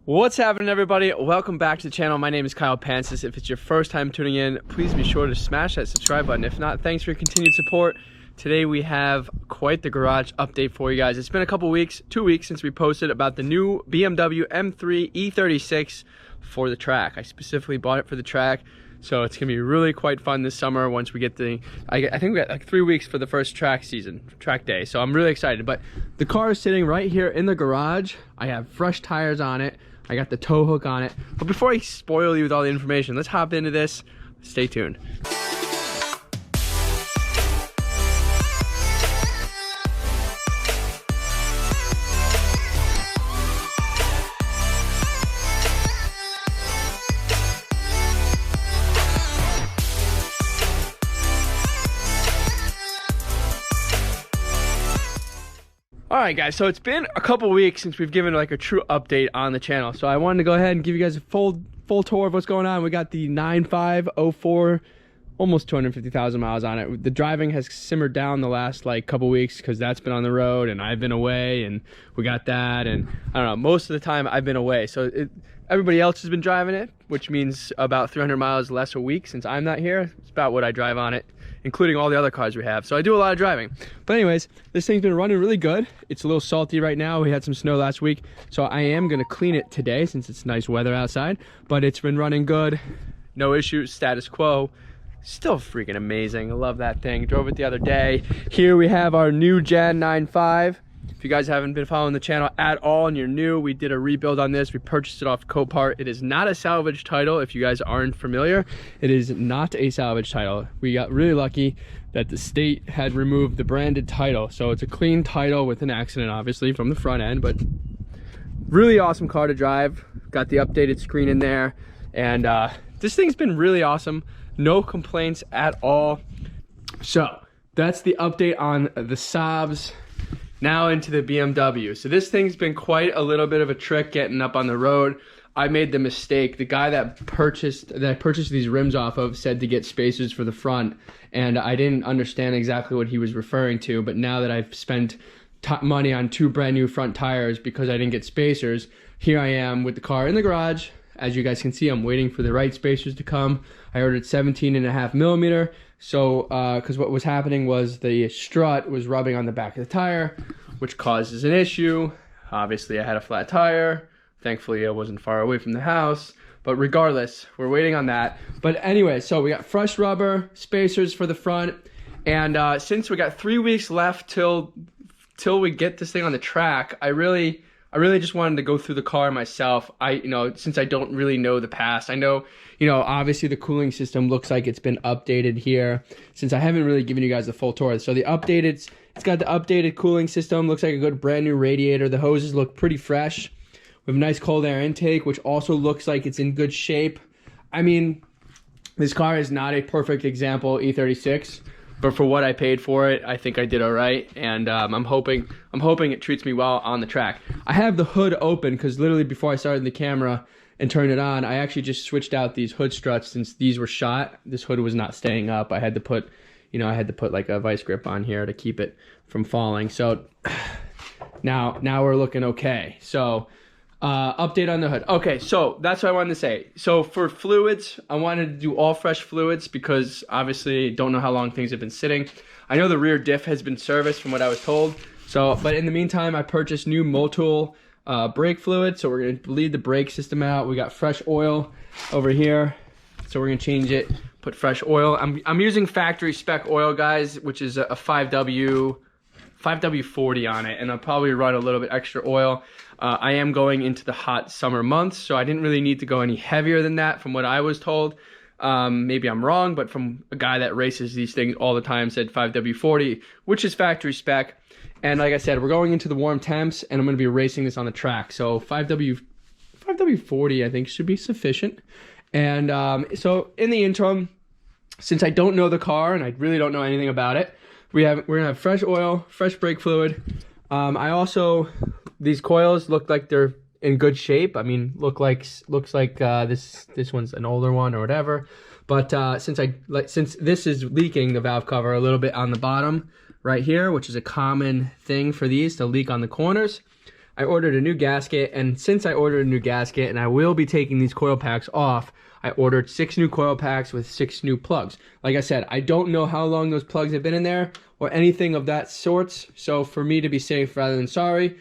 What's happening, everybody? Welcome back to the channel. My name is Kyle Pancis. If it's your first time tuning in, please be sure to smash that subscribe button. If not, thanks for your continued support. Today we have quite the garage update for you guys. It's been a couple weeks, 2 weeks since we posted about the new BMW M3 E36 for the track. I specifically bought it for the track, so it's gonna be really quite fun this summer once we get the, I think we got like 3 weeks for the first track day, so I'm really excited. But the car is sitting right here in the garage. I have fresh tires on it. I got the tow hook on it. But before I spoil you with all the information, let's hop into this. Stay tuned. Alright guys, so it's been a couple weeks since we've given like a true update on the channel. So I wanted to go ahead and give you guys a full tour of what's going on. We got the 9504, almost 250,000 miles on it. The driving has simmered down the last like couple weeks because that's been on the road and I've been away, and we got that, and I don't know, most of the time I've been away. So everybody else has been driving it, which means about 300 miles less a week since I'm not here. It's about what I drive on it, including all the other cars we have. So I do a lot of driving. But anyways, this thing's been running really good. It's a little salty right now. We had some snow last week, so I am gonna clean it today since it's nice weather outside. But it's been running good, no issues, status quo. Still freaking amazing. I love that thing. Drove it the other day. Here we have our new Gen 9.5. If you guys haven't been following the channel at all and you're new, we did a rebuild on this. We purchased it off Copart. It is not a salvage title. If you guys aren't familiar, it is not a salvage title. We got really lucky that the state had removed the branded title. So it's a clean title with an accident, obviously, from the front end, but really awesome car to drive. Got the updated screen in there. And this thing's been really awesome. No complaints at all. So that's the update on the Saabs. Now into the BMW. So this thing's been quite a little bit of a trick getting up on the road. I made the mistake. The guy that I purchased these rims off of said to get spacers for the front, and I didn't understand exactly what he was referring to. But now that I've spent money on 2 brand new front tires because I didn't get spacers, here I am with the car in the garage. As you guys can see, I'm waiting for the right spacers to come. I ordered 17.5 millimeter. So, because what was happening was the strut was rubbing on the back of the tire, which causes an issue. Obviously, I had a flat tire. Thankfully, I wasn't far away from the house. But regardless, we're waiting on that. But anyway, so we got fresh rubber, spacers for the front. And since we got 3 weeks left till we get this thing on the track, I really just wanted to go through the car myself. Since I don't really know the past, I know, obviously the cooling system looks like it's been updated here, since I haven't really given you guys the full tour. So it's got the updated cooling system, looks like a good brand new radiator. The hoses look pretty fresh. We have a nice cold air intake, which also looks like it's in good shape. I mean, this car is not a perfect example E36, but for what I paid for it, I think I did all right, and I'm hoping it treats me well on the track. I have the hood open because literally before I started the camera and turned it on, I actually just switched out these hood struts since these were shot. This hood was not staying up. I had to put, like a vice grip on here to keep it from falling. So now we're looking okay. So update on the hood. Okay, so that's what I wanted to say. So for fluids, I wanted to do all fresh fluids because obviously don't know how long things have been sitting. I know the rear diff has been serviced from what I was told. So, but in the meantime, I purchased new Motul brake fluid. So we're gonna bleed the brake system out. We got fresh oil over here. So we're gonna change it, put fresh oil. I'm using factory spec oil, guys, which is a 5W40 on it, and I'll probably run a little bit extra oil. I am going into the hot summer months, so I didn't really need to go any heavier than that from what I was told. Maybe I'm wrong, but from a guy that races these things all the time said 5W40, which is factory spec. And like I said, we're going into the warm temps, and I'm going to be racing this on the track. So 5W40 I think should be sufficient. And so in the interim, since I don't know the car and I really don't know anything about it, we're gonna have fresh oil, fresh brake fluid. These coils look like they're in good shape. I mean, looks like this one's an older one or whatever. But since this is leaking the valve cover a little bit on the bottom right here, which is a common thing for these to leak on the corners, I ordered a new gasket, and since I ordered a new gasket and I will be taking these coil packs off, I ordered 6 new coil packs with 6 new plugs. Like I said, I don't know how long those plugs have been in there or anything of that sorts. So for me to be safe rather than sorry,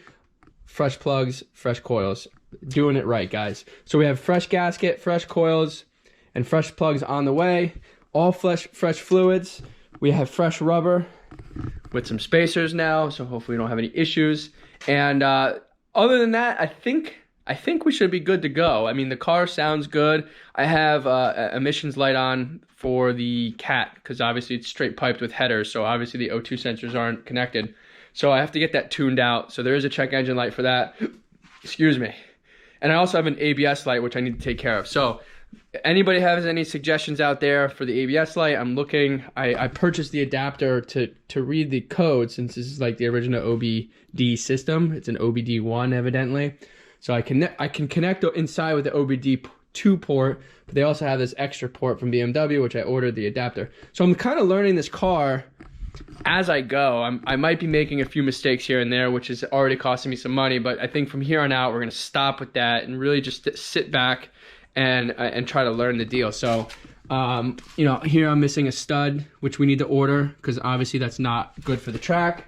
fresh plugs, fresh coils. Doing it right, guys. So we have fresh gasket, fresh coils, and fresh plugs on the way. All fresh fluids. We have fresh rubber with some spacers now, so hopefully we don't have any issues. And other than that, I think we should be good to go. I mean, the car sounds good. I have emissions light on for the cat because obviously it's straight piped with headers, so obviously the O2 sensors aren't connected. So I have to get that tuned out. So there is a check engine light for that. Excuse me. And I also have an ABS light, which I need to take care of. So anybody has any suggestions out there for the ABS light? I'm looking. I purchased the adapter to read the code, since this is like the original OBD system. It's an OBD1 evidently. So I can connect inside with the OBD2 port, but they also have this extra port from BMW, which I ordered the adapter. So I'm kind of learning this car as I go. I might be making a few mistakes here and there, which is already costing me some money, but I think from here on out, we're going to stop with that and really just sit back and try to learn the deal. So, you know, here I'm missing a stud, which we need to order because obviously that's not good for the track.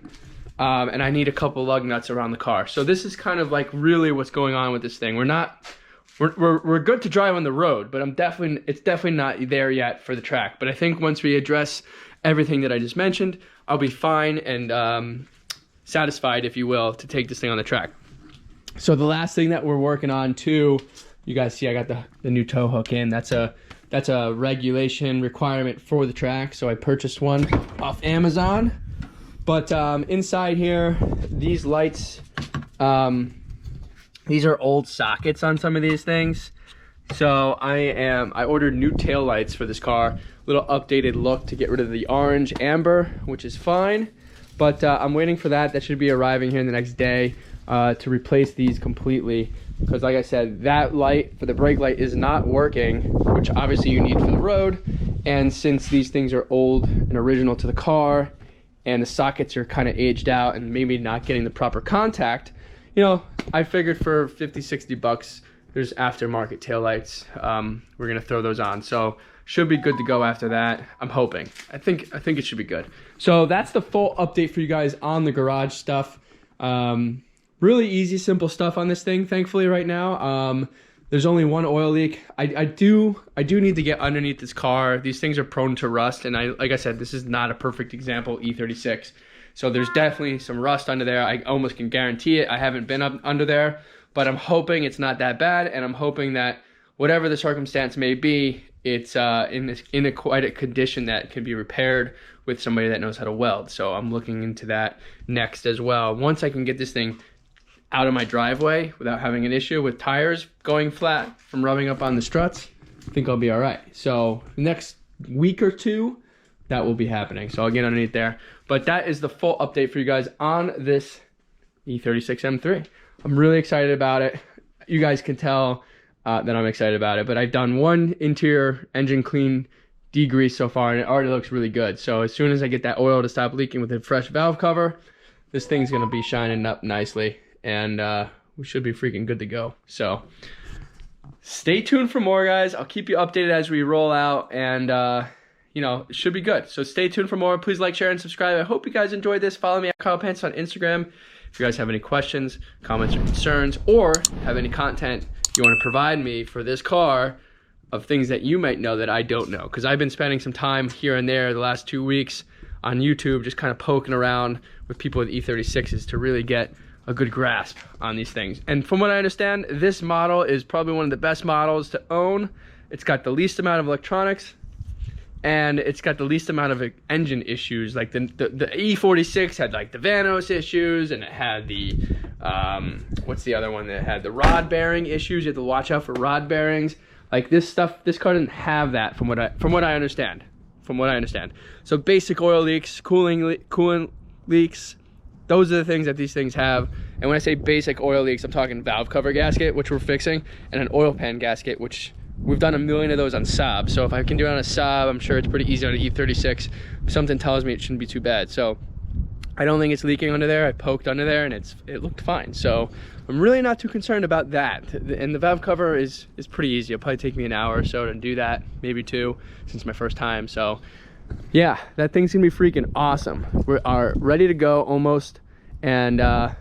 And I need a couple lug nuts around the car. So this is kind of like really what's going on with this thing. We're good to drive on the road, but it's definitely not there yet for the track. But I think once we address everything that I just mentioned, I'll be fine and satisfied, if you will, to take this thing on the track. So the last thing that we're working on too, you guys see I got the new tow hook in. That's a regulation requirement for the track. So I purchased one off Amazon. But inside here, these lights, these are old sockets on some of these things. So I ordered new tail lights for this car. Little updated look to get rid of the orange amber, which is fine. But I'm waiting for that. That should be arriving here in the next day to replace these completely. Because like I said, that light for the brake light is not working, which obviously you need for the road. And since these things are old and original to the car, and the sockets are kind of aged out and maybe not getting the proper contact, you know, I figured for 50, 60 bucks, there's aftermarket taillights. We're gonna throw those on. So should be good to go after that. I'm hoping. I think it should be good. So that's the full update for you guys on the garage stuff. Really easy, simple stuff on this thing, thankfully right now. There's only one oil leak. I do need to get underneath this car. These things are prone to rust, and like I said, this is not a perfect example, E36. So there's definitely some rust under there. I almost can guarantee it. I haven't been up under there, but I'm hoping it's not that bad, and I'm hoping that whatever the circumstance may be, it's in quite a condition that can be repaired with somebody that knows how to weld. So I'm looking into that next as well. Once I can get this thing out of my driveway without having an issue with tires going flat from rubbing up on the struts, I think I'll be all right. So next week or two, that will be happening. So I'll get underneath there. But that is the full update for you guys on this E36 M3. I'm really excited about it. You guys can tell that I'm excited about it, but I've done one interior engine clean degrease so far, and it already looks really good. So as soon as I get that oil to stop leaking with a fresh valve cover, this thing's gonna be shining up nicely, and we should be freaking good to go. So stay tuned for more, guys. I'll keep you updated as we roll out, and you know, it should be good. So stay tuned for more. Please like, share, and subscribe. I hope you guys enjoyed this. Follow me at Pancis on Instagram if you guys have any questions, comments, or concerns, or have any content you want to provide me for this car of things that you might know that I don't know. Because I've been spending some time here and there the last 2 weeks on YouTube just kind of poking around with people with E36s to really get a good grasp on these things. And from what I understand, this model is probably one of the best models to own. It's got the least amount of electronics, and it's got the least amount of engine issues. Like the E46 had like the Vanos issues, and it had the what's the other one that had the rod bearing issues. You have to watch out for rod bearings. Like this car didn't have that from what I understand. So basic oil leaks, coolant leaks, those are the things that these things have. And when I say basic oil leaks, I'm talking valve cover gasket, which we're fixing, and an oil pan gasket, which we've done a million of those on saab. So if I can do it on a saab, I'm sure it's pretty easy on an E36. Something tells me it shouldn't be too bad. So I don't think it's leaking under there. I poked under there and it looked fine. So I'm really not too concerned about that. And the valve cover is pretty easy. It'll probably take me an hour or so to do that, maybe 2, since it's my first time. So yeah, that thing's gonna be freaking awesome. We are ready to go almost. And like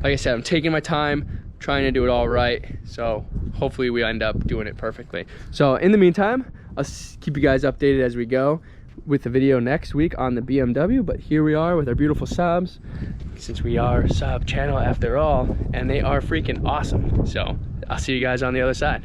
I said, I'm taking my time, trying to do it all right. So hopefully we end up doing it perfectly. So in the meantime, I'll keep you guys updated as we go with the video next week on the BMW. But here we are with our beautiful Saabs, since we are Saab channel after all, and they are freaking awesome. So I'll see you guys on the other side.